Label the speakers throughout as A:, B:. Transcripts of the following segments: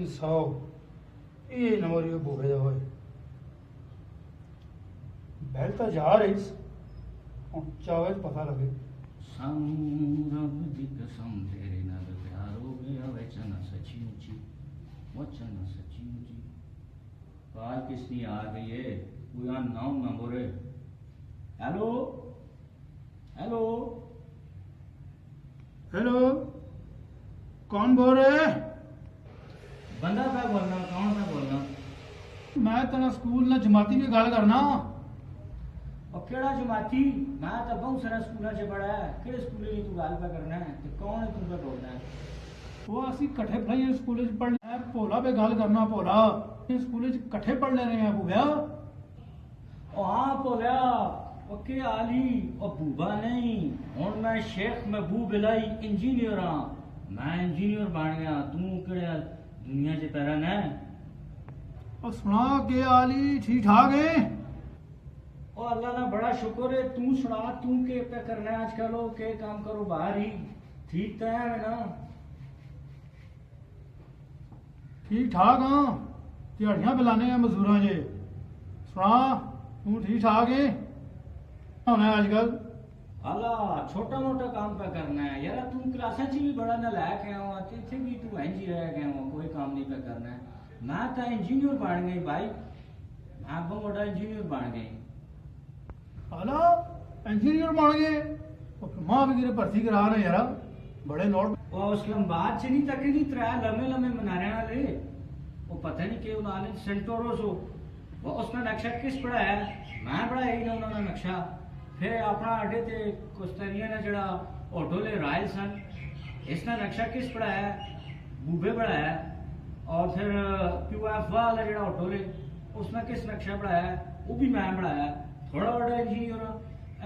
A: 100 ये नंबर ये भूखे दे होए बैल तो जा रही चाहे पता लगे
B: रब दी कसम तेरे नाल प्यार हो गया वचन सच्ची मुची वचन सच्ची मुची कॉल किसकी आ गई है कोई नाम नंबर है हेलो हेलो
A: हेलो कौन बोल रहे हैं
B: बंदा पे बोलना कौन पे बोलना
A: मैं तेरा स्कूल ना जमाती की गल करना
B: और केड़ा जमाती मैं तो बहुत सारा स्कूल च पढ़ा है केड़े स्कूल की तू गल पे करना है ते कौन है तू पे बोलना है
A: वो असी कट्ठे पढ़ाई स्कूल च पढ़ना है भोला पे गल करना भोला स्कूल च कट्ठे पढ़ ले रहे हैं भूया
B: ओ हां भोला ओके आली ओ बूबा नहीं हुन मैं शेख महबूब इलाई इंजीनियर हां मैं इंजीनियर बन गया तू केड़ा दुनिया च पैरा न
A: और सुना के आली ठीक ठाक है
B: ओ अल्लाह का बड़ा शुक्र है तू सुना तू के पे करना है आजकल ओ के काम करो बाहर ही ठीक तो है ना
A: ठीक ठाक हाँ दिहाड़ियां पिलाने हैं मजदूर जे सुना तू ठीक ठाक है होना आजकल
B: अल्लाह छोटा मोटा काम पे करना है यार तू क्लासा च भी बड़ा नालायक है हो इथे भी तू इंज ही रह गया हो कोई काम नहीं पे करना है मैं तो इंजीनियर बन गई भाई मैं बहुत बड़ा इंजीनियर बन गई
A: आला इंजीनियर बन गए मां भी किरे भर्ती करा रहे यार बड़े नोट
B: और इस्लामाबाद से नहीं तक नहीं त्रै लम्बे लम्बे मनारे वाले वो पता नहीं क्यों नाले सेंटोरोस हो वो उसका नक्शा किस पड़ा है मैं पढ़ा यही ना उन्होंने नक्शा फिर अपना अड्डे ते कुस्तरिया ने जड़ा ऑटोले रायल सन इसका नक्शा किस पड़ा है बूबे पड़ा है और फिर QF वाला जड़ा ऑटोले उसने किस नक्शा पढ़ाया है वो भी मैं पढ़ाया थोड़ा बड़ा इंजीनियर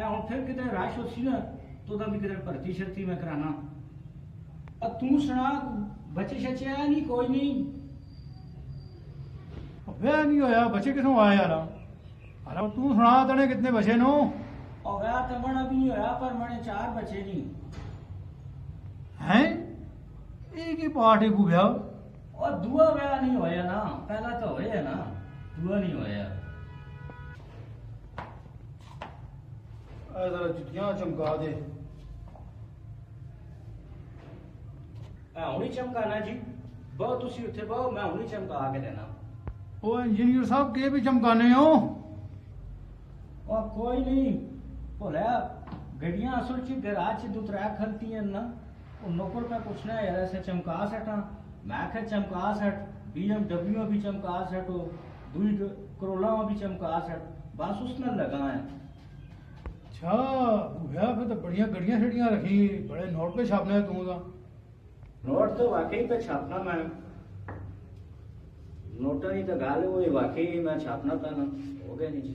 B: हूँ फिर कितने रश होती ना तो भी कितने भर्ती शर्ती मैं कराना अब तू सुना बच्चे शच्चे आया नहीं कोई नहीं
A: वे नहीं होया बच्चे किथों आए यार अरे तू सुना तने कितने बचे नो
B: और वह तो मन अभी नहीं होया पर मैंने 4 बच्चे नहीं
A: हैं एक ही पार्ट है भूया
B: और दुआ वह नहीं होया ना पहला तो होया ना दुआ नहीं होया
A: जरा चिट्ठियां चमका दे
B: हुणी चमकाना जी बहुत तुसी उत्थे बहु मैं हुणी चमका के देना
A: ओ इंजीनियर साहब के भी चमकाने हो
B: और कोई नहीं भोला गड्डियां असल च गराज च 2-3 खलती हैं ना और नौकर पे पूछना है यार ऐसे चमका सटा मैं क्या चमका सट BMW भी चमका सट दुई करोला भी चमका सट बस उसने लगा है
A: अच्छा भूया फिर तो बढ़िया गड्डियां शड़ियां रखी बड़े नोट पे छापना है तू का
B: नोट तो वाकई पे छापना मैं नोटा नहीं तो गाले वो वाकई मैं छापना था ना हो गया नहीं जी